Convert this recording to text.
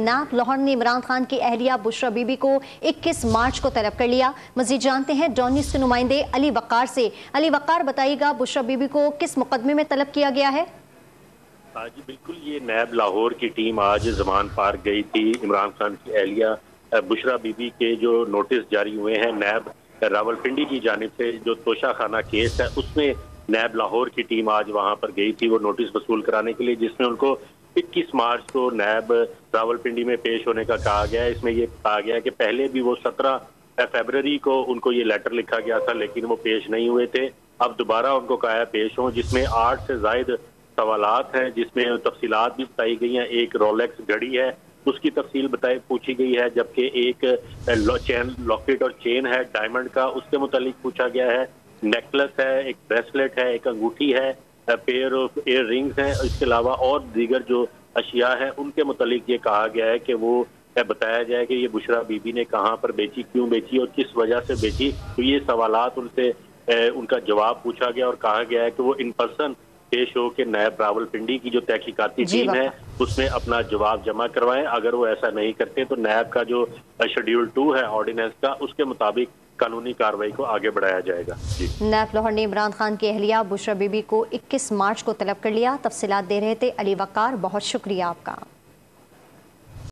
नाब लाहौर ने इमरान खान की अहलिया बुशरा बीबी को 21 मार्च को तलब कर लिया। मजीद जानते हैं डॉन न्यूज़ के नुमाइंदे अली वक़ार से। अली वक़ार, बताइएगा बुशरा बीबी को किस मुकदमे में तलब किया गया है? जी बिल्कुल, ये नैब लाहौर की टीम आज जमान पार्क गई थी। इमरान खान की अहलिया बुशरा बीबी के जो नोटिस जारी हुए हैं नैब रावलपिंडी की जानिब से, जो तोशा खाना केस है उसमें नैब लाहौर की टीम आज वहां पर गई थी वो नोटिस वसूल कराने के लिए, जिसमें उनको 21 मार्च को नैब रावलपिंडी में पेश होने का कहा गया है। इसमें ये कहा गया है कि पहले भी वो 17 फरवरी को उनको ये लेटर लिखा गया था लेकिन वो पेश नहीं हुए थे। अब दोबारा उनको कहा है पेश हों, जिसमें 8 से ज़ायद सवालात हैं, जिसमें तफसीलात भी बताई गई हैं। एक रोलेक्स घड़ी है उसकी तफसील पूछी गई है, जबकि एक लॉकेट और चेन है डायमंड का, उसके मुतालिक पूछा गया है। नेकलेस है, एक ब्रेसलेट है, एक अंगूठी है, पेयर ऑफ एयर रिंग्स हैं। इसके अलावा और दीगर जो अशिया है उनके मुतालिक ये कहा गया है कि वो बताया जाए कि ये बुशरा बीबी ने कहाँ पर बेची, क्यों बेची और किस वजह से बेची। तो ये सवालात उनसे उनका जवाब पूछा गया और कहा गया है कि वो इन पर्सन पेश हो के नैब रावलपिंडी की जो तहकीकाती टीम है उसमें अपना जवाब जमा करवाएं। अगर वो ऐसा नहीं करते तो नैब का जो शेड्यूल 2 है ऑर्डिनेंस का, उसके मुताबिक कानूनी कार्रवाई को आगे बढ़ाया जाएगा। नैब लाहौर ने इमरान खान की अहलिया बुशरा बीबी को 21 मार्च को तलब कर लिया। तफसीलात दे रहे थे अली वक़ार, बहुत शुक्रिया आपका।